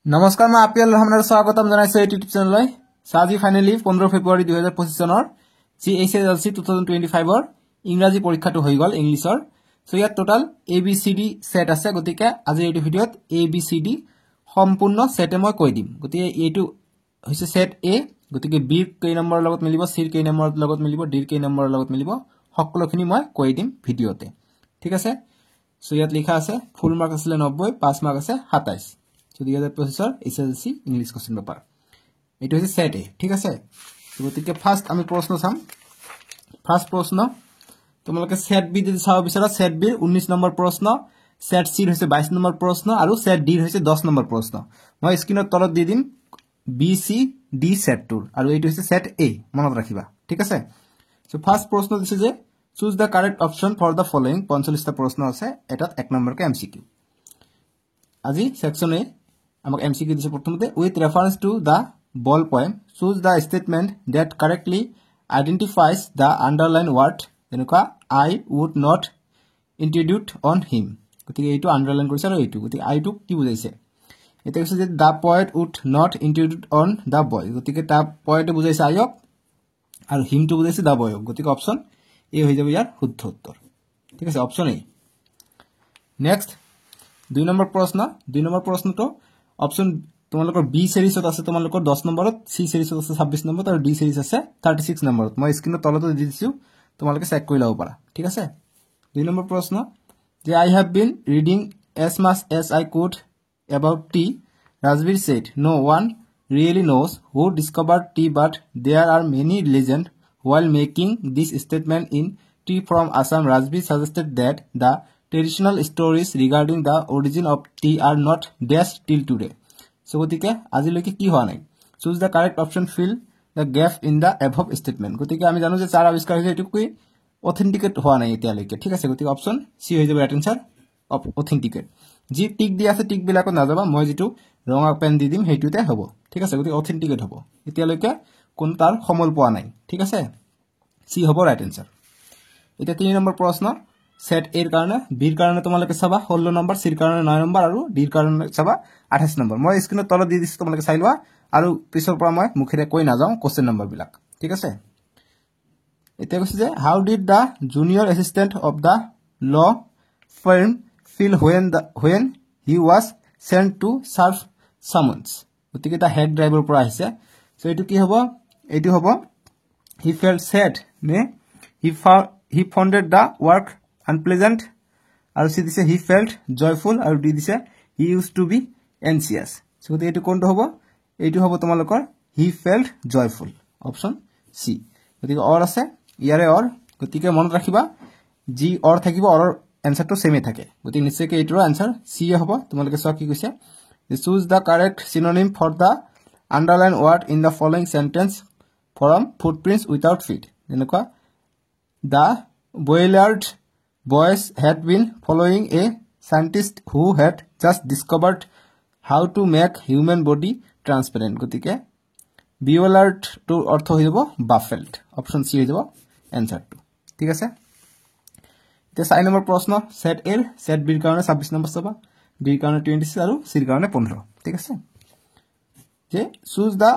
নমস্কাৰ মই আপিয়াল ৰহমানৰ স্বাগতম জনাইছো এই ইউটিউব চেনেললৈ আজি ফাইনালি 15 ফেব্ৰুৱাৰী 2025 চনৰ CHSLC 2025 ৰ ইংৰাজী পৰীক্ষাটো হৈ গল ইংলিছৰ সো ইয়াত টোটাল ABCD সেট আছে গতিকে আজি এই ভিডিওত ABCD সম্পূৰ্ণ সেটে মই কৈ দিম গতিকে এইটো হৈছে সেট A গতিকে B কেই নম্বৰৰ লগত মিলিব C কেই নম্বৰৰ লগত মিলিব D কেই নম্বৰৰ লগত মিলিব সকলোখিনি মই কৈ দিম ভিডিওতে ঠিক আছে সো ইয়াত লিখা আছে ফুল মাৰ্ক আছে 90 পাস মাৰ্ক আছে 27 So 2025 SSLC English question paper. It was a set A. ठीक है से? तो वो तिके first आमी प्रश्न साम. First प्रश्न. तो मतलब के set B दिस साव बिचरा set B 19 नंबर प्रश्न. Set C होइसे 22 नंबर प्रश्न. आरु set D होइसे 10 नंबर प्रश्न. मैं स्क्रीन तलत दि दिम B C D set 2. आरु एटु होइसे set A. मनत राखिबा. ठीक है से? So first प्रश्न this J choose the correct option for the following. 45 टा प्रश्न আছে. এটাত 1 নম্বৰ কে MCQ. আজি সেকশন A আমাক MCQ দিছে প্ৰথমতে with reference to the ball poem choose the statement that correctly identifies the underlined word যেনেকা I would not intrude on him গতিকে এইটো আন্ডারলাইন কৰিছে আৰু এইটো গতিকে I টো কি বুজাইছে এটা কৈছে যে the poet would not intrude on the boy গতিকে তা poet বুজাইছে আয়ক আৰু him টো বুজাইছে the boy গতিকে অপচন A হৈ যাব ইয়াৰ শুদ্ধ উত্তৰ ঠিক আছে অপচন A নেক্সট 2 নম্বৰ প্ৰশ্নটো অপশন তোমালোকৰ B সিৰিজত আছে তোমালোকৰ 10 নম্বৰত C সিৰিজত আছে 26 নম্বৰত আৰু D সিৰিজ আছে 36 নম্বৰত মই স্ক্ৰিনত তলত দি দিছো তোমালোকে চেক কৰি লও পাৰা ঠিক আছে 2 নম্বৰ প্ৰশ্ন যে I have been reading as much as I could about tea Rajbir said no one really knows who discovered tea but there are many legends while making this statement in Tea from Assam Rajbir suggested that the traditional stories regarding the origin of tea are not dashed till today. So, gotike ajiloike ki howa nai. Choose the correct option, fill the gap in the above statement. Gotike ami janu je char abiskar hoise etu koi authenticate howa nai etialoike. Thik ase gotike option C hoye jabe right answer of authenticate. Ji tick di ase tick bilakot na jaba moi jitu ronga pen di dim heitute hobo. Thik ase gotike authenticate hobo. Etialoike kon tar homol poa nai. Thik ase C hobo right answer. Eta 3 number proshno set A কাৰণে B কাৰণে তোমালোকে চাবা 16 number C কাৰণে 9 number আৰু D কাৰণে চাবা 28 number মই স্ক্ৰিনত তলত দি দিছো তোমালোকে চাই লোৱা আৰু পিছৰ পৰা মই মুখেৰে কৈ না যাও কোশ্চেন নম্বৰ বিলাক ঠিক আছে এতিয়া কৈছে যে how did the junior assistant of the law firm feel when he was sent to serve summons গতিকে তা হেড ড্ৰাইভাৰ পৰা আহিছে সো এটো কি হ'ব এটো হ'ব he felt sad নে he found the work unpleasant আৰু সি দিছে he felt joyful আৰু দি দিছে he used to be anxious so এটো কোনটো হ'ব এটো হ'ব তোমালোকৰ he felt joyful option C গতিকে অৰ আছে ইয়াৰে অৰ গতিকে মনত ৰাখিবা জি অৰ থাকিব অৰৰ আনসাৰটো সেমে থাকে গতিকে নিশ্চয়কৈ এটোৰ আনসার C হ'ব তোমালোকে সব কি কৈছে choose the correct synonym for the underlined word in the following sentence from footprints without feet যেনেকুৱা the Boillard boys had been following a scientist who had just discovered how to make human body transparent গতিকে Boillard to অর্থ হৈ যাব baffled option সি হৈ যাব আনসারটো ঠিক আছে তে 4 নম্বৰ প্ৰশ্ন সেট A সেট B কাৰণে 26 নম্বৰ চাবা D কাৰণে 26 আৰু C কাৰণে 15 ঠিক আছে যে choose the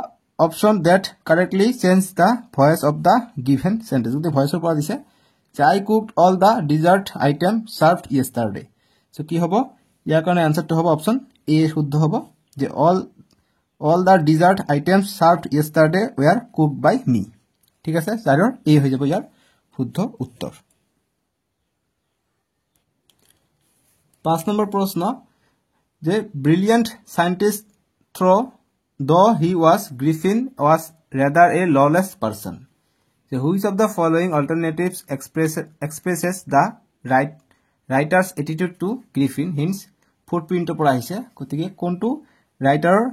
option that correctly change the voice of the given sentence যদি ভয়েসৰ পৰা দিছে I cooked all the dessert item served yesterday. So কি হ'ব ইয়াৰ কাৰণে আনসারটো হ'ব অপচন A শুদ্ধ হ'ব যে all the dessert items served yesterday were cooked by me. ঠিক আছে চাৰৰ A হৈ যাব ইয়াৰ শুদ্ধ উত্তৰ 5 নম্বৰ প্ৰশ্ন যে brilliant scientist though he was Griffin was rather a lawless person. So which of the following alternatives expresses the writer's attitude to Griffin? Hence, footprint পৰা আহিছে গতিকে কোনটো ৰাইটাৰৰ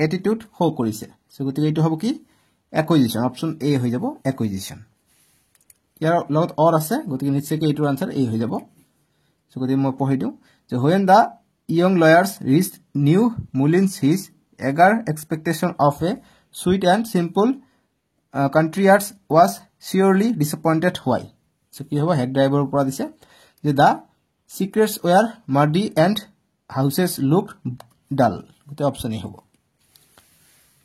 attitude হো কৰিছে সো গতিকে এটো হ'ব কি acquisition অপচন A হৈ যাব acquisition ইয়াৰ লগত অৰ আছে গতিকে নিশ্চয়কৈ এটোৰ আনসার A হৈ যাব সো গতিকে মই পঢ়ি দিও যে when the young lawyers reached New Mullins his eager expectation of a sweet and simple countryards was surely disappointed why so ki hobo head driver upora dise je the secrets were muddy and houses looked dull গতি option A হ'ব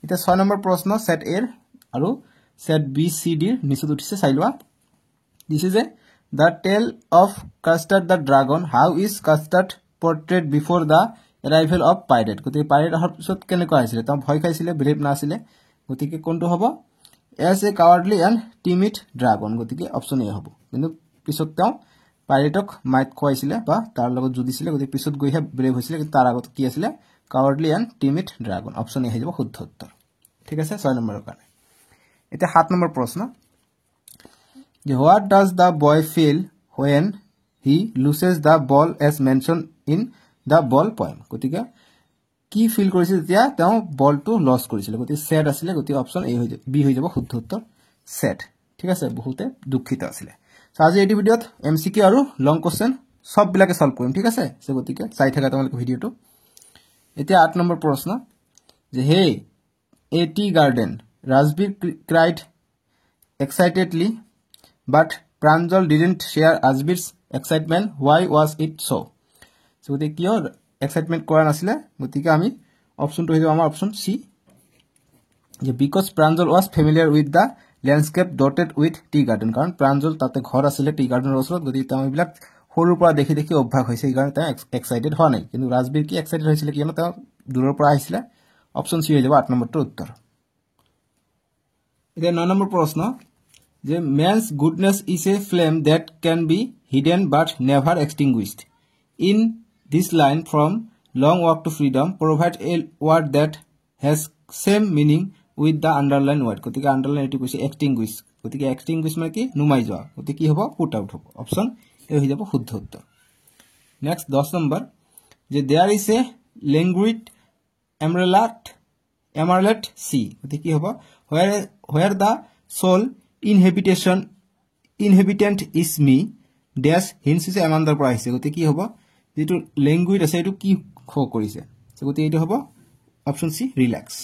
এটা 6 number প্ৰশ্ন set এৰ আৰু set B সি D ৰ নিচুত উঠিছে চাই লোৱা this is a the tale of Custard the Dragon how is Custard portrayed before the arrival of pirate গতি pirate অহাৰ পিছত কেনেকৈ আহিছিল তা ভয় খাইছিল ব্ৰেভ নাছিলে গতিকে কোনটো হ'ব as a cowardly and timid dragon গতিকে অপশন এ হ'ব কিন্তু পিছত তা পাইৰেটক মাইট খুৱাইছিল বা তাৰ লগত যুদিছিল গতি পিছত গৈহে ব্ৰেভ হৈছিল কিন্তু তাৰ আগত কি আছিল cowardly and timid dragon option A হৈ যাব শুদ্ধ উত্তৰ ঠিক আছে 6 নম্বৰৰ কাৰণে এটা 7 নম্বৰ প্ৰশ্ন What does the boy feel when he loses the ball as mentioned in the ball poem? গতিকে কি ফিল কৰিছিল যেতিয়া তেওঁ বলটো লস কৰিছিল গতি স্যাড আছিল গতি অপশন এ হৈ যাব বি হৈ যাব শুদ্ধ উত্তৰ স্যাড ঠিক আছে বহুতে দুঃখিত আছিল সো আজি এই ভিডিওত এমসিকিউ আৰু লং কোশ্চেন সব বিলাকে সলভ কৰিম ঠিক আছে সো গতিকে চাই থাকা তোমালোকে ভিডিওটো এতিয়া 8 নম্বৰ প্ৰশ্ন যে হে এটি garden Rajbir cried excitedly but Pranjal didn't share Asbir's excitement. Why was it so? So the kior excitement kora nasile gotike ami option to hoibo amar option C je because Pranjal was familiar with the landscape dotted with tea garden karon Pranjal tate ghor asile tea garden osrot gotike tami bilak horur pora dekhi dekhi obbhag hoise karon ta excited hoa nai kintu Rajbir ki excited hoisile kiano ta duror pora aisile option C hoibo 8 number to uttor এটা 9 number প্রশ্ন যে man's goodness is a flame that can be hidden but never extinguished. In this line from Long Walk to Freedom, provide a word that has same meaning with the underlined word. গতিকে underline এটো কৈছে extinguish. গতিকে extinguish মানে কি নুমাই যোৱা। গতিকে কি হ'ব put out হ'ব। অপশন এ হৈ যাব শুদ্ধ উত্তৰ। নেক্সট 10 নম্বৰ যে there is a languid emerald sea. গতিকে কি হ'ব where the soul inhabitant is me dash hints is amandar পৰা আহিছে গতি কি হ'ব যেটো ল্যাঙ্গুয়েজ আছে এটো কি খো কৰিছে সো গতি এটো হ'ব অপশন সি ৰিল্যাক্স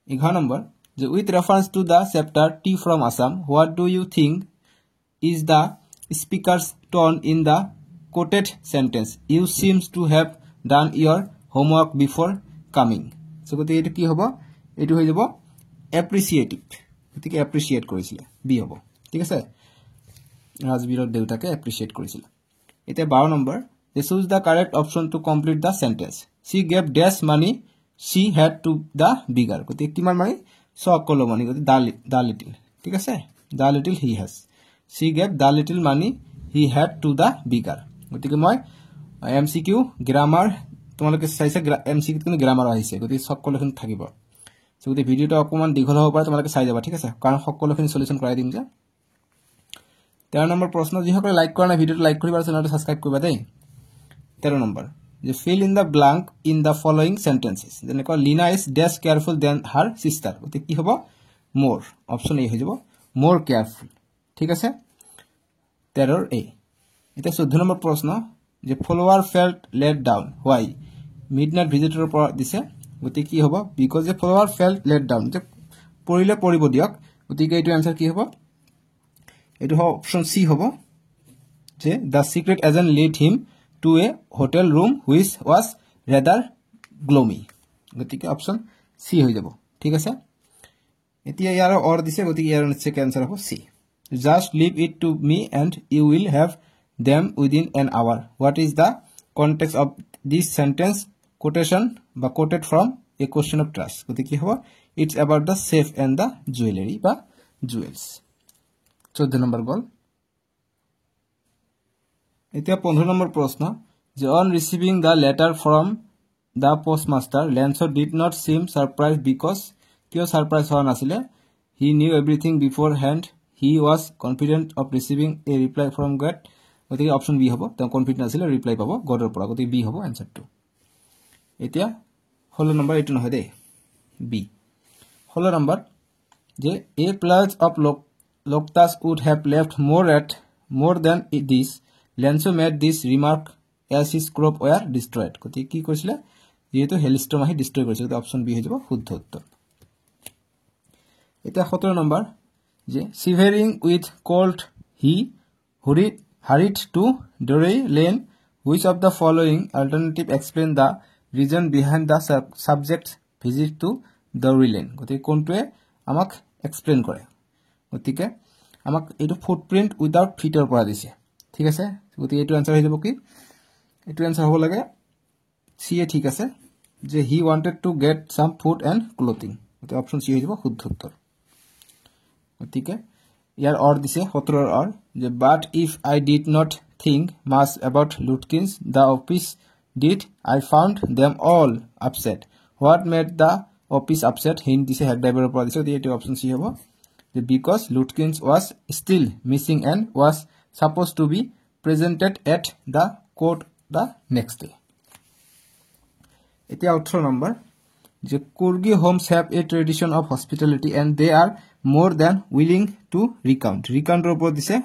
11 নম্বৰ যে with reference to the chapter Tea from Assam what do you think is the speaker's tone in the quoted sentence you seems to have done your homework before coming so গতি এটো কি হ'ব এটো হৈ যাব appreciative গতিকে appreciate কৰিছিল B হ'ব ঠিক আছে ৰাজবীৰৰ দেউতাকে appreciate কৰিছিল এটা 12 number this is the correct option to complete the sentence she gave dash money she had to the bigger গতিকে কিমান মানে সকলো মানে গতি the little ঠিক আছে the little he has she gave the little money he had to the bigger গতিকে মই MCQ গ্রামার তোমালোকে চাইছে MCQ কিন্তু গ্রামার আহিছে গতিকে সকলোখিনি থাকিব সো গতি ভিডিওটো অকমান দীঘল হ'ব পাৰে তোমালোকে চাই যাবা ঠিক আছে কাৰণ সকলোখিনি সলিউশন কৰাই দিম যে 13 নম্বৰ প্ৰশ্ন যিসকলে লাইক কৰা নাই ভিডিওটো লাইক কৰিবা আৰু চেনেলটো সাবস্ক্ৰাইব কৰিবা দেই 13 নম্বৰ যে fill in the blank in the following sentences যেনে ক Lina is dash careful than her sister গতি কি হ'ব more অপশন এ হৈ যাব more careful ঠিক আছে 13 এ এটা 14 নম্বৰ প্ৰশ্ন যে follower felt let down why midnight visitor পৰা দিছে গতি কি হ'ব because the follower felt let down যে পৰিলে পৰিব দিয়ক গতিকে এইটো आंसर কি হ'ব এইটো অপশন সি হ'ব যে the secret agent led him to a hotel room which was rather gloomy গতিকে অপশন সি হৈ যাব ঠিক আছে এতিয়া ইয়াৰ অৰ দিছে গতিকে ইয়াৰ নিশ্চয় आंसर হ'ব সি just leave it to me and you will have them within an hour what is the context of this sentence quotation বা quoted from a question of trust গতি কি হ'ব it's about the safe and the jewelry বা jewels 14 number গল এতিয়া 15 number প্ৰশ্ন যে on receiving the letter from the postmaster Lancelot did not seem surprised because কিয় surprise হোৱা নাছিলে he knew everything beforehand he was confident of receiving a reply from God গতিকে option B হ'ব তেওঁ confident আছিল reply পাব গডৰ পৰা গতিকে বি হ'ব आंसर টু এতিয়া 16 নম্বৰ এটো নহয় দে বি 16 নম্বৰ যে a pledge of Loctas would have left more than this Lancelot made this remark as his crop were destroyed গতিকে কি কৈছিল যেহেতু হেলস্ট্ৰম আহি ডিস্ট্ৰয় কৰিছিল গতিকে অপশন বি হৈ যাব শুদ্ধ উত্তৰ এটা 17 নম্বৰ যে shivering with cold he hurried to Dorey Lane which of the following alternative explain the reason behind the subject's visit to Dowry Lane গতিকে কোনটোৱে আমাক এক্সপ্লেইন কৰে গতিকে আমাক এইটো ফুটপ্ৰিন্ট উইদাউট ফিটৰ পৰা দিছে ঠিক আছে গতিকে এইটো আনসাৰ হৈ যাব কি এইটো আনসাৰ হ'ব লাগে সি এ ঠিক আছে যে he wanted to get some food and clothing গতিকে অপচন সি হৈ যাব শুদ্ধ উত্তৰ গতিকে ইয়াৰ অৰ দিছে 17 অৰ যে but if I did not think much about Lutkins the office did I found them all upset what made the office upset hint দিছে head ড্ৰাইভাৰৰ পৰা দিছে এইটো অপচন সি হ'ব যে because Lutkins was still missing and was supposed to be presented at the court the next day এতিয়া 18 number যে Kurgi homes have a tradition of hospitality and they are more than willing to recount ৰ ওপৰত দিছে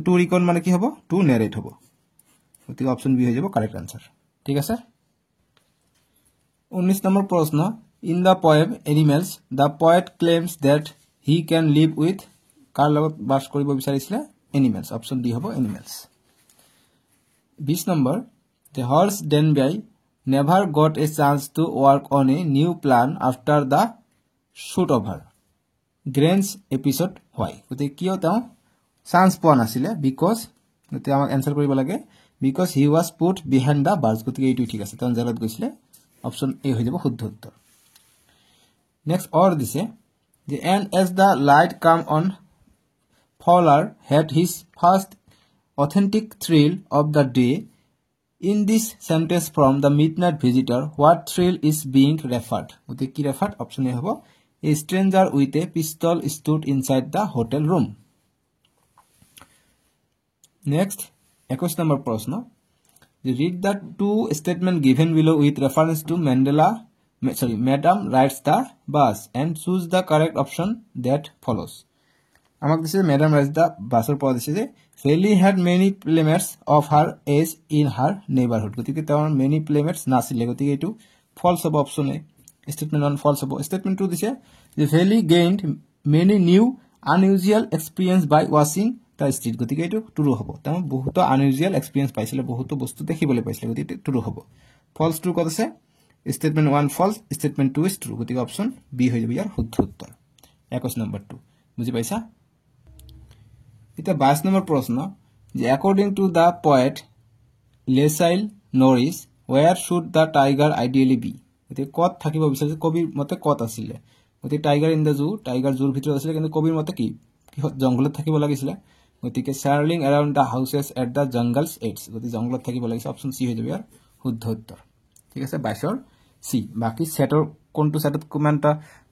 to recount মানে কি হ'ব to narrate হ'ব গতিকে অপচন বি হৈ যাব কারেক্ট আনসার ঠিক আছে 19 নম্বৰ প্ৰশ্ন in the poem Animals the poet claims that he can live with কাৰ লগত বাস কৰিব বিচাৰিছিলে animals অপচন ডি হ'ব animals 20 number the horse Denby never got a chance to work on a new plan after the shoot over Grange episode why গতিকে কিয় তেওঁ chance পোৱা নাছিলে because গতিকে আমাক আনসাৰ কৰিব লাগে because he was put behind the bars গতিকে এইটো ঠিক আছে তেওঁ জেলত গৈছিলে অপচন এ হৈ যাব শুদ্ধ উত্তৰ নেক্সট অৰ দিছে the and as the light come on Fowler had his first authentic thrill of the day in this sentence from the midnight visitor what thrill is being referred গতিকে কি referred অপচন এ হ'ব a stranger with a pistol stood inside the hotel room next 21 number প্রশ্ন read the two statement given below with reference to Madam rides the bus and choose the correct option that follows আমাক দিছে Madam rides the bus এর পর দিছে যে Feli had many playmates of her age in her neighborhood গতিকে তার many playmates নাছিলে গতিকে এটো false হবে অপশন এ statement 1 false হবে statement 2 দিছে যে Feli gained many new unusual experience by watching the street গতিকে এটো true হ'ব তাম বহুত unusual experience পাইছিলে বহুত বস্তু দেখিবলৈ পাইছিলে গতিকে true হ'ব false true কত আছে statement 1 false statement 2 is true গতিকে অপশন বি হৈ যাব ইয়াৰ শুদ্ধ উত্তৰ 21 নম্বৰ 2 বুজি পাইছা এটা 22 নম্বৰ প্ৰশ্ন যে according to the poet Leslie Norris where should the tiger ideally be গতিকে কত থাকিব বিচাৰিছে কবিৰ মতে কত আছিল গতিকে tiger in the zoo tiger জুৰ ভিতৰত আছিল কিন্তু কবিৰ মতে কি জংগলত থাকিব লাগিছিল গতিকে সাৰ্লিং around the houses at the jungle's edge গতিকে জংগলত থাকিব লাগিছিল অপচন সি হৈ যাব ইয়াৰ শুদ্ধ উত্তৰ ঠিক আছে 22 সি বাকি সেটৰ কোনটো সেটত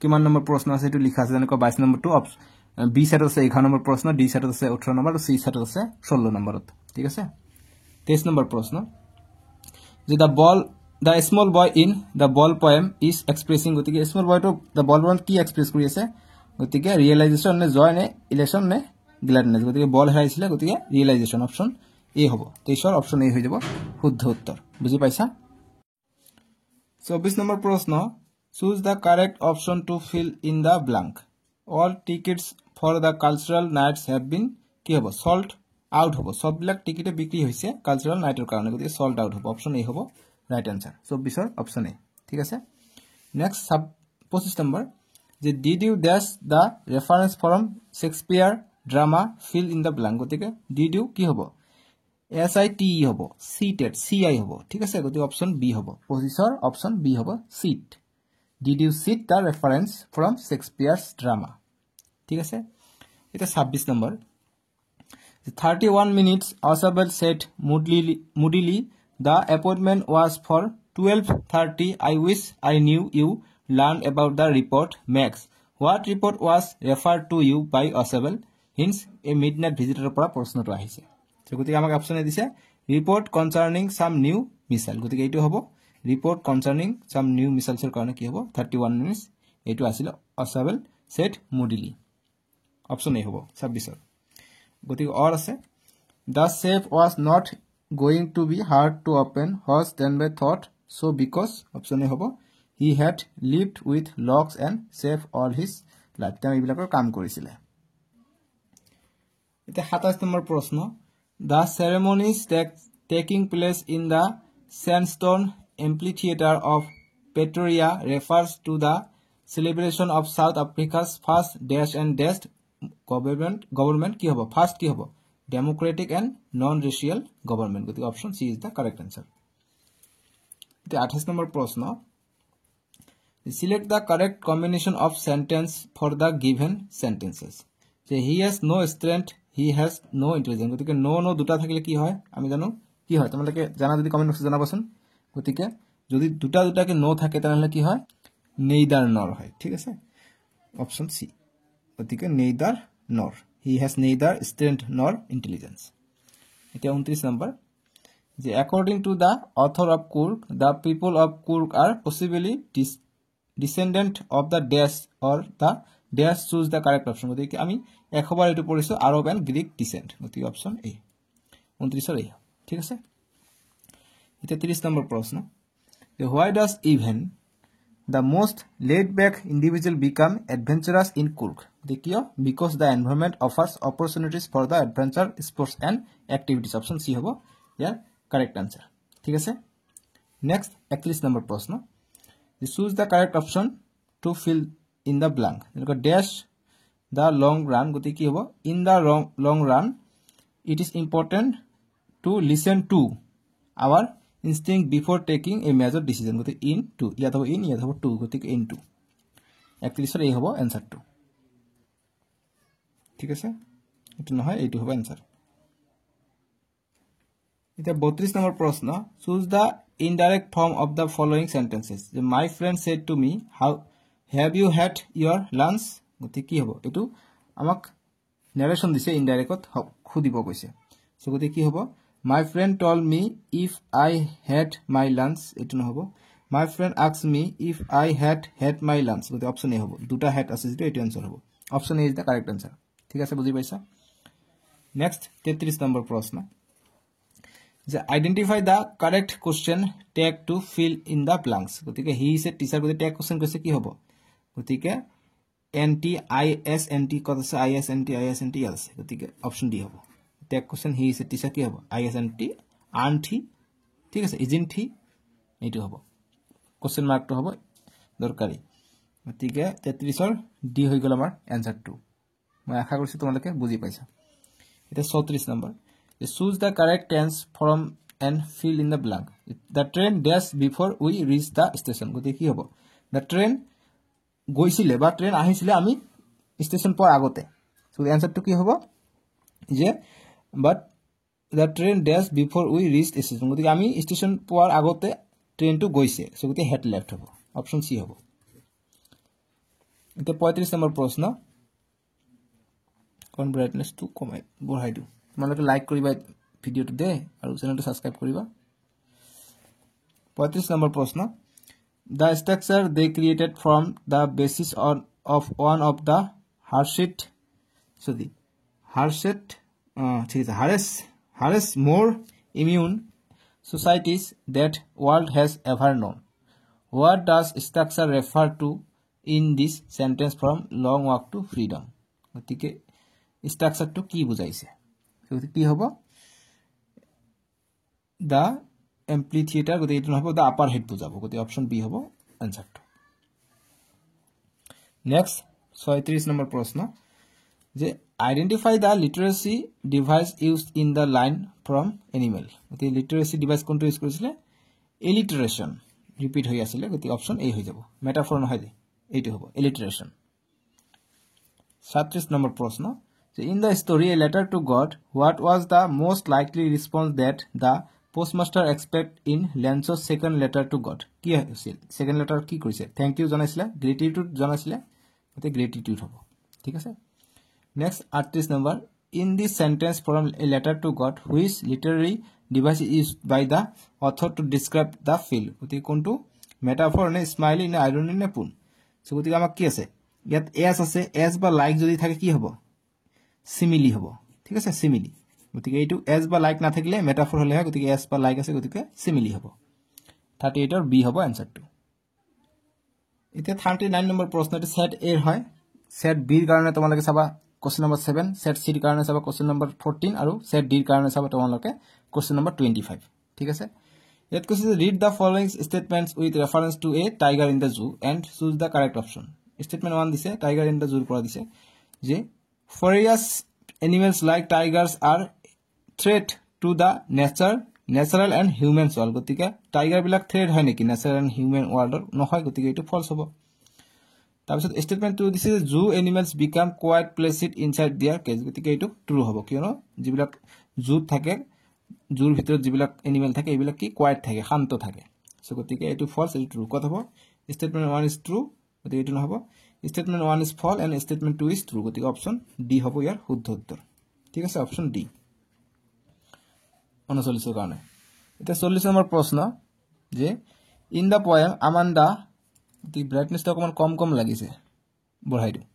কিমান নম্বৰ প্ৰশ্ন আছে এটো লিখা আছে যেনেকৈ 22 নম্বৰটো বি সেটত আছে 11 নম্বৰ প্ৰশ্ন ডি সেটত আছে 18 নম্বৰ আৰু সি সেটত আছে 16 নম্বৰত ঠিক আছে 23 নম্বৰ প্ৰশ্ন যে the small boy in the ball poem is expressing গতিকে small boy to the ball poem কি এক্সপ্ৰেস কৰি আছে গতিকে ৰিয়েলাইজেশন নে জয় নে ইলেকশন নে গ্ল্যাডনেস গতিকে বল হেৰাইছিলে গতিকে ৰিয়েলাইজেশন অপচন এ হ'ব 23 অপচন এ হৈ যাব শুদ্ধ উত্তৰ বুজি পাইছা 24 নম্বৰ প্ৰশ্ন choose the correct option to fill in the blank all tickets for the cultural nights have been কি হ'ব sold out হ'ব সববিলাক টিকেটে বিক্রি হৈছে কালচারাল নাইটৰ কাৰণে গতিকে sold out হ'ব অপচন এ হ'ব ৰাইট आंसर 24 অপচন এ ঠিক আছে নেক্সট 25 নম্বৰ যে did you dash the reference from Shakespeare drama fill in the blank গতিকে did you কি হ'ব SIT হ'ব seated CI হ'ব ঠিক আছে গতিকে অপচন বি হ'ব 25 অপচন বি হ'ব seat did you sit the reference from Shakespeare's drama ঠিক আছে এটা 26 number 31 minutes Osabel said moodily the appointment was for 12:30 I wish I knew you learned about the report Max what report was referred to you by Osabel hence a midnight visitor পৰা প্ৰশ্নটো আহিছে তো গতিকে আমাক option এ দিছে report concerning some new missile গতিকে এইটো হ'ব report concerning some new missiles এর কাৰণে কি হ'ব 31 minutes এইটো আছিল Osabel said moodily অপচন এ হ'ব 26 গতিকে অর আছে the safe was not going to be hard to open was then by thought so because option a hobo he had lived with locks and safe all his lifetime ibilakor kaam korisile eta 27 number proshno the ceremonies taking place in the sandstone amphitheater of Pretoria refers to the celebration of South Africa's first dash and dash government কি হ'ব first কি হ'ব democratic and non-racial government গতি option C is the correct answer the 28 number প্রশ্ন select the correct combination of sentence for the given sentences so he has no strength he has no intelligence গতিকে no দুটা থাকিলে কি হয় আমি জানো কি হয় তোমালোকে জানা যদি কমেন্ট বক্সে জানাবাচোন গতিকে যদি দুটাকে no থাকে তাহলে কি হয় neither nor হয় ঠিক আছে অপশন সি গতিকে neither nor he has neither strength nor intelligence এটা 29 নাম্বার যে according to the author of Kurk the people of Kurk are possibly descendant of the dash or the dash choose the correct option গতিকে আমি একবার এটো পড়িছো আরব and Greek descent গতিকে option A 29 এর এই ঠিক আছে এটা 30 নম্বর প্রশ্ন why does even the most laid-back individual become adventurous in Kurk? Because the environment offers opportunities for the adventure, sports and activities. Option C hobo. Yeah, correct answer. ठीक है Next, 31 number प्रश्न. Choose the correct option to fill in the blank. Dash the long run. In the long run, it is important to listen to our instinct before taking a major decision গতি in to ইয়াত হ'ব in ইয়াত হ'ব to গতিকে into 31 এর এই হ'ব answer 2 ঠিক আছে এটো নহয় এইটো হ'ব आंसर এটা 32 নম্বৰ প্ৰশ্ন choose the indirect form of the following sentences my friend said to me how have you had your lunch গতি কি হ'ব এটো আমাক narration দিছে indirect খুদিব কৈছে সো গতি কি হ'ব My friend told me if I had my lunch, it no hobo. My friend asked me if I had my lunch. So the option A hobo. Duta had assisted it answer hobo. Option A is the correct answer. ठीक है बुझी पाइसा? Next 33 number प्रश्न. Identify the correct question tag to fill in the blanks. गतिके he is a teacher गति tag question कैसे की होबो? गतिके NT ISNT कत से ISNT else. गतिके option D होबो. Tag question he is a teacher কি হ'ব ISNT aren't he ঠিক আছে isn't he এইটো হ'ব কোশ্চেন মার্ক তো হ'ব দৰকাৰী গতিকে 33 ৰ ডি হৈ গল আমাৰ आंसर 2 মই আশা কৰিছো তোমালোকে বুজি পাইছা এটা 34 number choose the correct tense from and fill in the blank the train dash before we reach the station গতিকে কি হ'ব the train গৈছিলে বা ট্ৰেইন আহিছিলে আমি স্টেশন পোৱাৰ আগতে সো आंसर টো কি হ'ব যে but the train dash before we reached station গতিকে আমি স্টেশন পোৱাৰ আগতে ট্ৰেইনটো গৈছে সো গতি হেড লেফট হ'ব অপশন সি হ'ব এটা 35 নম্বৰ প্ৰশ্ন কোন ব্ৰাইটনেস টু কমাই বঢ়াই দিও তোমালোকে লাইক কৰিবা ভিডিওটো দে আৰু চেনেলটো সাবস্ক্ৰাইব কৰিবা 35 নম্বৰ প্ৰশ্ন the structure they created from the basis of one of the hardest more immune societies that world has ever known. What does structure refer to in this sentence from long walk to freedom? গতিকে structure to কি বুজাইছে গতিকে কি হ'ব the amphitheater গতিকে এটো নহব the upper head বুজাব গতিকে অপশন বি হ'ব आंसर to next 36 নম্বৰ প্ৰশ্ন যে identify the literacy device used in the line from animal গতি literacy device কোনটো ইউজ কৰিছিলে alliteration ৰিপিট হৈ আছিল গতি অপশন এ হৈ যাব মেটাফৰ নহয় যে এইটো হ'ব alliteration 37 নম্বৰ প্ৰশ্ন যে in the story a letter to God what was the most likely response that the postmaster expect in Lance's second letter to God কি আছিল second letter কি কৰিছে thank you জনাইছিল gratitude জনাইছিল গতি gratitude হ'ব ঠিক আছে next 38 number in this sentence from a letter to God which literary device is used by the author to describe the feel গতি কোনটো metaphor নে smiley নে irony নে pun সো গতি আমাক কি আছে ইয়াত s আছে s বা like যদি থাকে কি হ'ব simile হ'ব ঠিক আছে simile গতিকে এইটো s বা like না থাকিলে metaphor হলে হয় গতিকে s বা like আছে গতিকে simile হ'ব 38 ৰ b হ'ব आंसर 2 এতিয়া 39 নম্বৰ প্ৰশ্নটো সেট a হয় সেট b ৰ কাৰণে তোমালোকে চাবা question number 7 set c ৰ কাৰণে চাবা question number 14 আৰু set d ৰ কাৰণে চাবা তোমালোকে question number 25 ঠিক আছে ইয়াত কৈছে যে read the following statements with reference to a tiger in the zoo and choose the correct option. Statement 1 দিছে tiger in the zoo পৰা দিছে যে ferocious animals like tigers are threat to the natural and human world. গতিকে tiger বিলাক threat হয় নেকি natural and human world নহয়, গতিকে এটো false হ'ব। তাৰপিছত statement 2 দিছে zoo animals become quiet placed inside their cage, গতিকে এটো true হ'ব কিয়নো যিবিলাক zoo থাকে জুৰ ভিতৰত যিবিলাক এনিমেল থাকে এইবিলাক কি কোৱাইট থাকে শান্ত থাকে সো গতিকে এটো ফলস এটো ট্ৰু কত হ'ব স্টেটমেন্ট 1 ইজ ট্ৰু গতিকে এটো নহব স্টেটমেন্ট 1 ইজ ফল এন্ড স্টেটমেন্ট 2 ইজ ট্ৰু গতিকে অপচন ডি হ'ব ইয়াৰ শুদ্ধ উত্তৰ ঠিক আছে অপচন ডি 39 কাৰণে এটা 40 নম্বৰ প্ৰশ্ন যে ইন দা পোয়েম আমান্ডা দি ব্ৰাইটনেছটো অকমান কম লাগিছে বঢ়াই দিও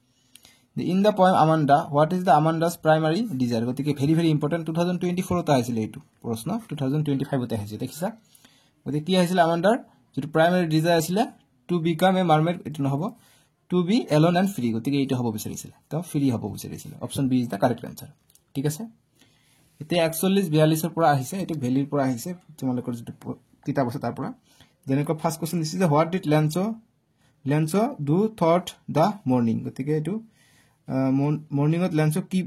In the poem Amanda, what is the Amanda's primary desire? গতিকে very important 2024 তে আহিছিল এইটো প্ৰশ্ন 2025 তে আহিছিল দেখিছা গতিকে কি আহিছিল আমান্ডাৰ যেটো primary desire আছিল to become a mermaid এটো নহব to be alone and free গতিকে এইটো হ'ব বিচাৰিছিল তো free হ'ব বিচাৰিছিল option B is the correct answer ঠিক আছে এতে 41 42 ৰ পৰা আহিছে এটো ভ্যালিৰ পৰা আহিছে তোমালোকৰ যেটো কিতাপ আছে তাৰ পৰা যেনেকৈ ফাৰ্স্ট কোশ্চেন দিছে যে what did Lancho do thought the morning গতিকে এটো মর্নিংত ল্যান্সো কি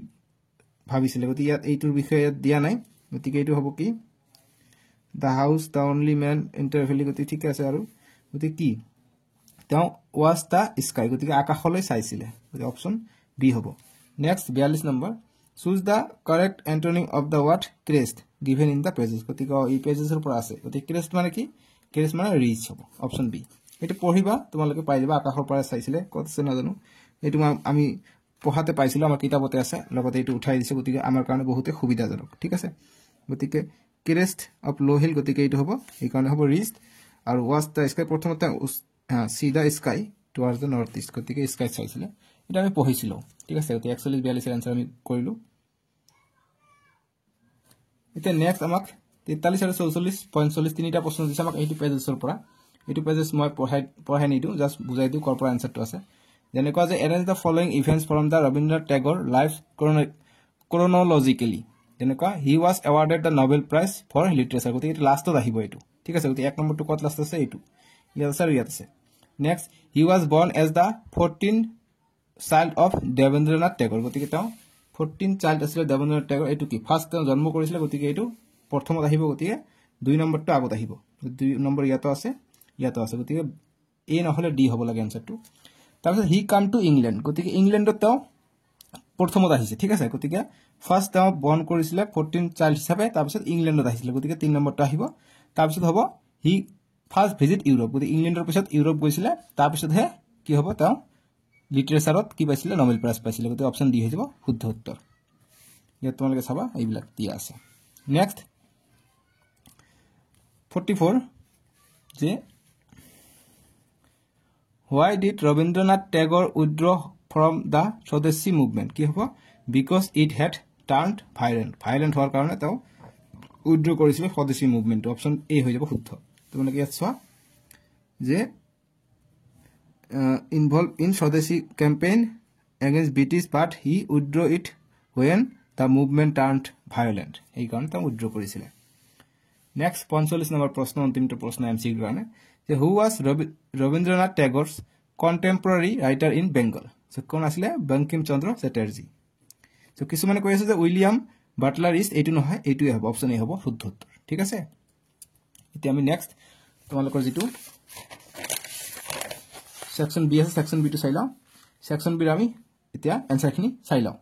ভাবিছিলে গতি ইয়াত এইটোৰ বিষয়ে দিয়া নাই গতিকে এইটো হ'ব কি দা হাউস দা অনলি ম্যান ইন্টারভেলি গতি ঠিক আছে আৰু গতি কি তেওঁ ওয়াজ দা স্কাই গতিকে আকাশলৈ চাইছিলে গতি অপচন বি হ'ব নেক্সট 42 নম্বৰ choose the correct antonym of the word crest given in the pages গতিকে এই পেজেসৰ পৰা আছে গতি ক্ৰেস্ট মানে কি ক্ৰেস্ট মানে ৰিচ হ'ব অপচন বি এটা পঢ়িবা তোমালোকে পাই যাবা আকাশৰ পৰা চাইছিলে কত আছে নাজানো এইটো আমি পঢ়াতে পাইছিল আমাৰ কিতাপতে আছে লগতে এটো উঠাই দিছে গতিকে আমাৰ কাৰণে বহুতে সুবিধাজনক ঠিক আছে গতিকে ক্ৰেস্ট অফ লো হিল গতিকে এটো হ'ব এই কাৰণে হ'ব ৰিস্ট আৰু ওয়াজ দা স্কাই প্ৰথমতে see the sky towards the north east গতিকে স্কাই চাইছিলে এটা আমি পঢ়িছিল ঠিক আছে গতিকে 41 42 এর आंसर আমি কৰিলো এটা নেক্সট আমাক 43 আৰু 44.40 তিনিটা প্ৰশ্ন দিছে আমাক এইটো পেজেছৰ পৰা এইটো পেজেছ মই পঢ়াই নিদু জাস্ট বুজাই দিও কৰ পৰা आंसरটো আছে যেনেকৈ যে arrange the following events from the Rabindranath Tagore life chronologically যেনেকৈ he was awarded the Nobel Prize for Literature গতি এটা লাষ্টত আহিব এটো ঠিক আছে গতি এক নম্বৰটো কত লাষ্ট আছে এটো ইয়াত আছে next he was born as the 14th child of Rabindranath Tagore গতি এটা 14 child আছিল Rabindranath Tagore এটো কি ফার্স্ট জন্ম কৰিছিল গতি এটো প্ৰথমত আহিব গতি দুই নম্বৰটো আগত আহিব দুই নম্বৰ ইয়াতো আছে গতি এ নহলে ডি হ'ব লাগে आंसरটো তাৰপিছত হি কাম টু ইংল্যান্ড গতিকে ইংল্যান্ডত তেওঁ প্ৰথমত আহিছে ঠিক আছে গতিকে ফাৰ্স্ট তেওঁ বৰ্ন কৰিছিল 14 চাইল্ড হিচাপে তাৰপিছত ইংল্যান্ডত আহিছিল গতিকে 3 নম্বৰটো আহিব তাৰপিছত হ'ব হি ফাৰ্স্ট ভিজিট ইউৰোপ গতিকে ইংল্যান্ডৰ পিছত ইউৰোপ গৈছিল তাৰপিছত হে কি হ'ব তেওঁ লিটাৰেচাৰত কি পাইছিল নোবেল প্ৰাইজ পাইছিল গতিকে অপচন ডি হৈ যাব শুদ্ধ উত্তৰ ইয়াত তোমালোকে চাবা এইবিলাক দিয়া আছে নেক্সট 44 যে Why did Rabindranath Tagore withdraw from the Swadeshi movement? কি হ'ব because it had turned violent হোৱাৰ কাৰণে তেওঁ withdraw কৰিছিল স্বদেশী মুভমেন্ট অপচন এ হৈ যাব শুদ্ধ তোমালোকে ইয়াত চোৱা যে involved in Swadeshi campaign against British but he withdrew it when the movement turned violent এই কাৰণে তেওঁ withdraw কৰিছিল নেক্সট 45 নম্বৰ প্ৰশ্ন অন্তিমটো প্ৰশ্ন এমসিকিউ কাৰণে যে who was Rabindranath Tagore's contemporary writer in Bengal so কোন আছিল বঙ্কিম চন্দ্র চ্যাটার্জী so কিছুমানে কৈ আছে যে উইলিয়াম বাটলার ইজ এটো নহয় এটোই হ'ব অপচন এ হ'ব শুদ্ধ উত্তৰ ঠিক আছে এতিয়া আমি নেক্সট তোমালোকৰ যেটো সেকশন বি আছে সেকশন বি টো চাই লও সেকশন বি আমি এতিয়া आंसर খিনি চাই লও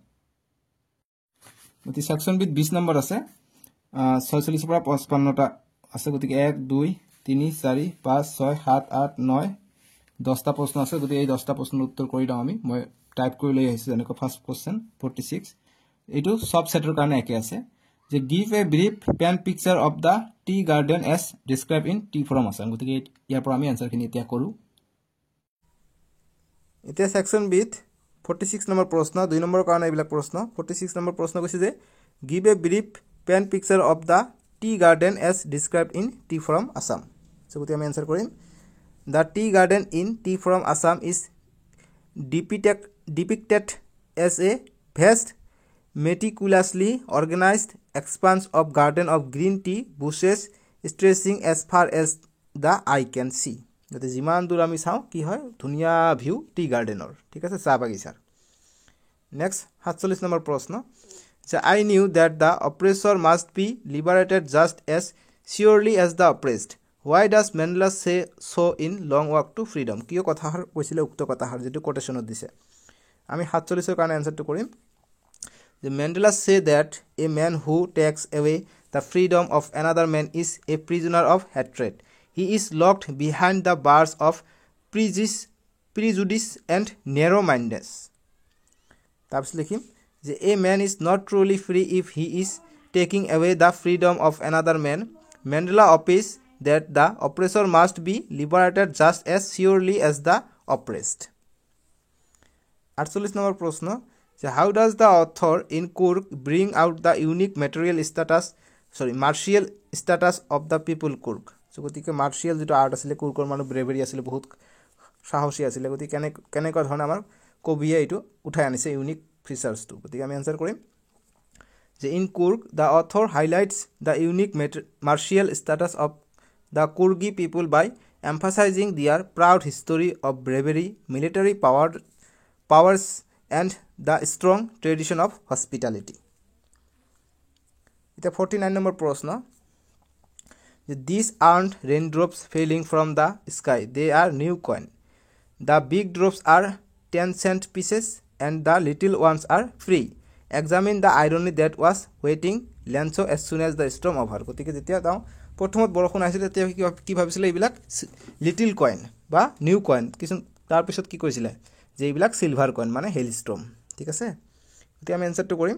গতি সেকশন বি 20 নম্বৰ আছে 46 পৰা 55 টা আছে গতিকে 1 2 3 4 5 6 7 8 9 10 টা প্ৰশ্ন আছে গতি এই 10 টা প্ৰশ্নৰ উত্তৰ কৰি দাও আমি মই টাইপ কৰি লৈ আহিছো যেনেকৈ ফাৰ্স্ট কোশ্চেন 46 এটো সব সেটৰ কাৰণে একে আছে যে give a brief pen picture of the tea garden as describe in tea form আছে গতিকে ইয়াৰ পৰা আমি आंसर খিনি এতিয়া কৰো এতিয়া সেকশন বি 46 নম্বৰ প্ৰশ্ন 2 নম্বৰ কাৰণে এইবিলাক প্ৰশ্ন 46 নম্বৰ প্ৰশ্ন কৈছে যে give a brief pen picture of the tea garden as described in tea from Assam so গতি আমি आंसर কৰিম the tea garden in tea from Assam is depicted as a vast meticulously organized expanse of garden of green tea bushes stretching as far as the eye can see. যাতে যিমান দূৰ আমি চাওঁ কি হয় ধুনীয়া ভিউ টি গাৰ্ডেনৰ ঠিক আছে চাহ বাগিচাৰ নেক্সট 47 নম্বৰ প্ৰশ্ন যে I knew that the oppressor must be liberated just as surely as the oppressed. Why does Mandela say so in Long Walk to Freedom? কিয় কথাৰ কৈছিলে উক্ত কথাৰ যেটো কোটেশনত দিছে আমি 47 ৰ কাৰণে আনসাৰটো কৰিম The Mandela say that a man who takes away the freedom of another man is a prisoner of hatred. He is locked behind the bars of prejudice and narrow-mindedness. Tabs likhim যে a man is not truly free if he is taking away the freedom of another man. Mandela opines that the oppressor must be liberated just as surely as the oppressed. 48 number প্রশ্ন So how does the author in Kurg bring out the unique martial status of the people Kurg? So গতিকে martial যেটো art আছিল কুৰ্গৰ মানুহ ব্ৰেভেৰি আছিল বহুত সাহসী আছিল গতিকে কেনেকৈ ধৰণে আমাৰ কবিয়ে এটো উঠাই আনিছে ইউনিক ফিচাৰ্স টু গতিকে আমি আনসাৰ কৰিম যে in Kurg the author highlights the unique martial status of the Kurgi people by emphasizing their proud history of bravery, military powers and the strong tradition of hospitality. It's a 49 number প্রশ্ন These aren't raindrops falling from the sky, they are new coin. The big drops are 10-cent pieces and the little ones are free. Examine the irony that was waiting Lancho as soon as the storm over. গতিকে যেতিয়া তাও প্ৰথমত বৰষুণ আহিছিল তেতিয়া কি ভাবিছিল এইবিলাক লিটল কয়েন বা নিউ কয়েন কিছু তাৰ পিছত কি কৈছিল যে এইবিলাক সিলভাৰ কয়েন মানে হেলস্টৰ্ম ঠিক আছে এতিয়া আমি আনসাৰটো কৰিম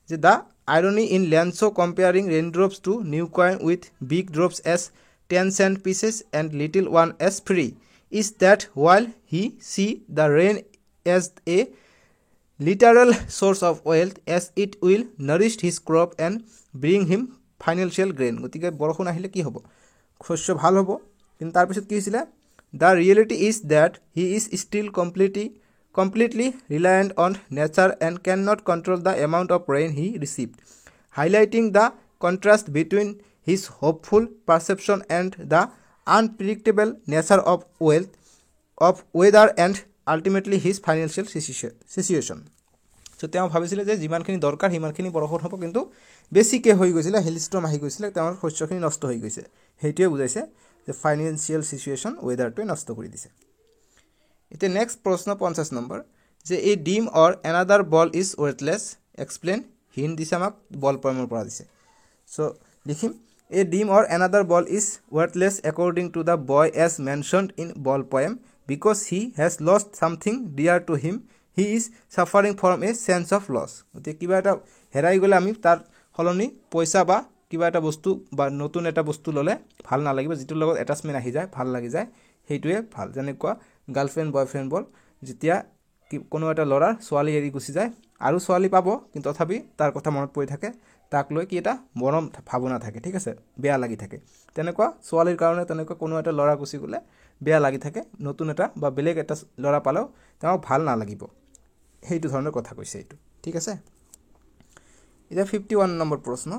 যে the irony in Lancho comparing raindrops to new coin with big drops as 10-cent pieces and little one as free is that while he see the rain as a literal source of wealth as it will nourish his crop and bring him financial gain গতিকে বৰষুণ আহিলে কি হ'ব শস্য ভাল হ'ব কিন্তু তাৰ পিছত কি হৈছিল the reality is that he is still completely reliant on nature and cannot control the amount of rain he received, highlighting the contrast between his hopeful perception and the unpredictable nature of weather and ultimately his financial situation. So তেওঁ ভাবিছিল যে যিমানখিনি দৰকাৰ হিমানখিনি বৰষুণ হ'ব কিন্তু বেছিকে হৈ গৈছিল হেলস্টৰ্ম আহি গৈছিল তেওঁৰ শস্যখিনি নষ্ট হৈ গৈছে হেইটোৱে বুজাইছে যে ফাইনান্সিয়াল সিচুৱেচন ওয়েদাৰটোৱে নষ্ট কৰি দিছে এতিয়া নেক্সট প্ৰশ্ন 50 নম্বৰ যে এ ডিম অৰ অ্যানাদাৰ বল ইজ ওয়াৰ্থলেস এক্সপ্লেইন হিন্ট দিছে আমাক বল পয়েমৰ পৰা দিছে সো লিখিম A deem or another ball is worthless according to the boy as mentioned in ball poem because he has lost something dear to him he is suffering from a sense of loss গতিকে কিবা এটা হেৰাই গ'লে আমি তাৰ হলনি পইচা বা কিবা এটা বস্তু বা নতুন এটা বস্তু ললে ভাল নালাগিব যেটোৰ লগত অ্যাটাচমেন্ট আহি যায় ভাল লাগি যায় হেইটোৱে ভাল যেনেকুৱা গাৰ্লফ্ৰেন্ড বয়ফ্ৰেন্ড বল যেতিয়া কোনো এটা লৰা সোৱালি এৰি গুছি যায় আৰু সোৱালি পাব কিন্তু তথাপি তাৰ কথা মনত পৰি থাকে তাক লৈ কি এটা মৰম ভাবনা থাকে ঠিক আছে বেয়া লাগি থাকে তেনেকুৱা সোৱালিৰ কাৰণে তেনেকুৱা কোনো এটা লৰা গুছি গলে বেয়া লাগি থাকে নতুন এটা বা বেলেগ এটা লৰা পালেও তেওঁ ভাল না লাগিব হেইটো ধৰণৰ কথা কৈছে এইটো ঠিক আছে এটা 51 নম্বৰ প্ৰশ্ন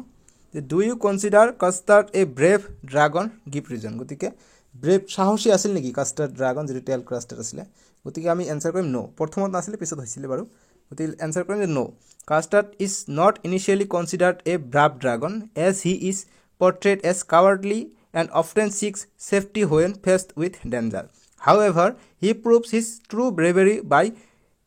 যে do you consider Custard a brave dragon give reason গতিকে ব্রেভ সাহসী আছিল নেকি কাস্টার্ড ড্রাগন যেটো টেল কাস্টার্ড আছিল গতিকে আমি আনসার কৰিম নো প্ৰথমত নাছিল পিছত হৈছিল বাৰু গতিকে আনসাৰ কৰিম যে no Custard is not initially considered a brave dragon as he is portrayed as cowardly and often seeks safety when faced with danger. However, he proves his true bravery by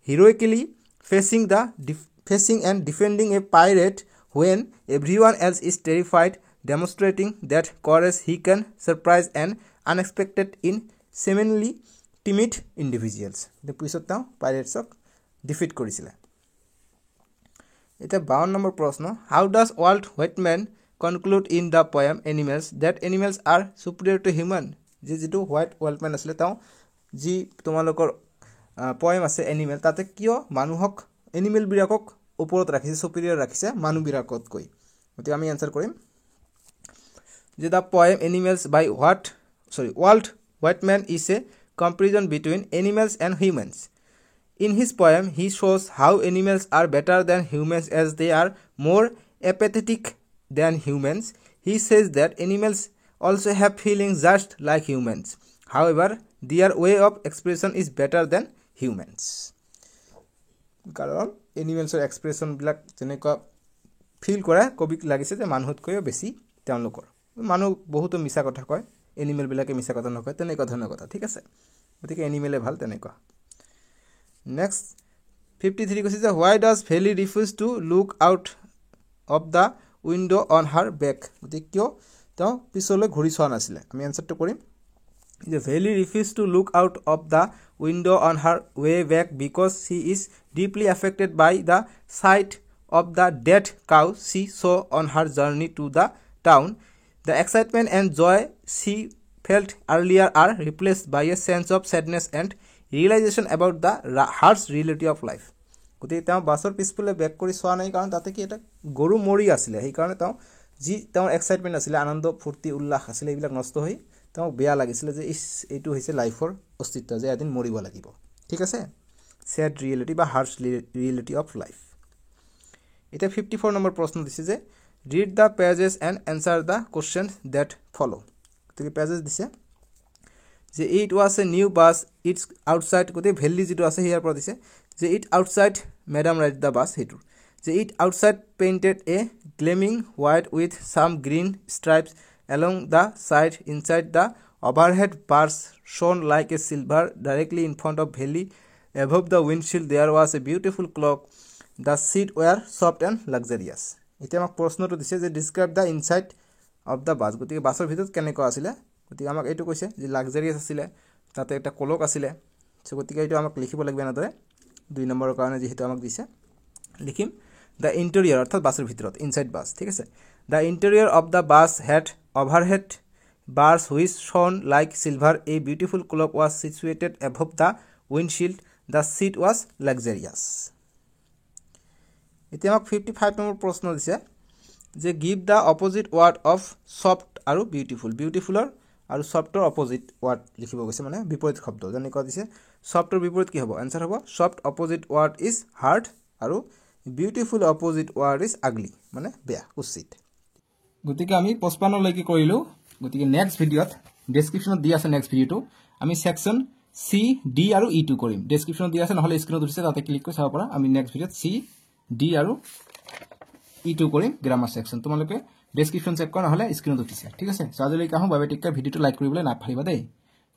heroically facing and defending a pirate when everyone else is terrified, demonstrating that courage he can surprise and unexpected in seemingly timid individuals. The পিছত তাও pirates-ক defeat কৰিছিল এটা 52 number প্ৰশ্ন how does Walt Whitman conclude in the poem Animals that animals are superior to human যেটো white ওয়াল্টম্যান আছিল তাও G তোমালোকৰ poem আছে এনিমেল তাতে কিয় মানুহক এনিমেল বিৰাকক ওপৰত ৰাখিছে সুপিৰিয়ৰ ৰাখিছে মানুহ বিৰাকত কৈ গতি আমি আনসাৰ কৰিম যে the poem Animals by Walt Whitman is a comparison between animals and humans. In his poem, he shows how animals are better than humans as they are more apathetic than humans. He says that animals also have feelings just like humans. However, their way of expression is better than humans. কারণ এনিমেলছৰ expression বিলাক যেনেকুৱা feel কৰে কবিক লাগিছে যে মানুহতকৈও বেছি তেওঁলোকৰ মানুহ বহুত মিছা কথা কয় এনিমেল বিলাকে মিছা কথা নকয় তেনেকুৱা ধৰণৰ কথা ঠিক আছে গতিকে এনিমেলে ভাল তেনেকুৱা নেক্সট 53 কৈছে যে why does Feli refuse to look out of the window on her back গতিকে কিয় তেওঁ পিছলৈ ঘূৰি চোৱা নাছিলে আমি আনসাৰটো কৰিম যে Feli refused to look out of the window on her way back because she is deeply affected by the sight of the dead cow she saw on her journey to the town. The excitement and joy she felt earlier are replaced by a sense of sadness and realization about the harsh reality of life. গতিকে তেওঁ বাছৰ পিছফালে back কৰি চোৱা নাই কাৰণ তাতে কি এটা গৰু মৰি আছিলে সেই কাৰণে তেওঁ যি তেওঁৰ এক্সাইটমেন্ট আছিল আনন্দ ফুৰ্তি উল্লাস আছিল এইবিলাক নষ্ট হৈ তেওঁ বেয়া লাগিছিল যে এইটো হৈছে লাইফৰ অস্তিত্ব যে এদিন মৰিব লাগিব ঠিক আছে স্যাড ৰিয়েলিটি বা হাৰ্শ ৰিয়েলিটি অফ লাইফ এটা 54 নম্বৰ প্ৰশ্ন দিছে যে read the pages and answer the questions that follow গতিকে পেজেস দিছে যে it was a new bus it's outside গতিকে ভেলি যেটো আছে হিয়াৰ পৰা দিছে যে it outside madam ride the bus হেতু যে it outside painted a gleaming white with some green stripes along the side. Inside the overhead bars shone like a silver directly in front of Valley. Above the windshield there was a beautiful clock. The seats were soft and luxurious. এতিয়া আমাক প্ৰশ্নটো দিছে যে describe the inside of the bus গতিকে বাছৰ ভিতৰত কেনেকুৱা আছিল গতিকে আমাক এইটো কৈছে যে লাক্সাৰিয়াছ আছিল তাতে একটা কলক আছিল সো গতিকে এইটো আমাক লিখিব লাগিব না দৰে 2 নম্বৰৰ কাৰণে যেহেতু আমাক দিছে লিখিম the interior অৰ্থাৎ বাছৰ ভিতৰত inside bus ঠিক আছে the interior of the bus had overhead bars which shone like silver. A beautiful clock was situated above the windshield. The seat was luxurious. এতিয়া আমাক 55 নম্বৰ প্ৰশ্ন দিছে যে give the opposite word of soft আৰু beautiful beautifulৰ আৰু softৰ opposite word লিখিব গৈছে মানে বিপৰীত শব্দ যেনেকৈ দিছে softৰ বিপৰীত কি হ'ব आंसर হ'ব soft opposite word is hard আৰু beautiful opposite word is ugly মানে বেয়া উচিত গতিকে আমি 55 লৈকে কৰিলো গতিকে নেক্সট ভিডিওত ডেসক্ৰিপচনত দি আছে নেক্সট ভিডিওটো আমি সেকশন সি ডি আৰু ই টু কৰিম ডেসক্ৰিপচনত দি আছে নহলে স্ক্ৰিনত দিছে তাতে ক্লিক কৰি চাব পাৰা আমি নেক্সট ভিডিওত সি ডি আৰু ই টু কৰিম গ্ৰামাৰ সেকশন তোমালোকে ডেসক্ৰিপচন চেক কৰা নহলে স্ক্ৰিনত দিছে ঠিক আছে সাজলৈ কাহো বাবে টিকা ভিডিওটো লাইক কৰিবলৈ নাপাহৰিবা দেই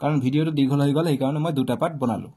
কাৰণ ভিডিওটো দীঘল হৈ গল এই কাৰণে মই দুটা পাৰ্ট বনালো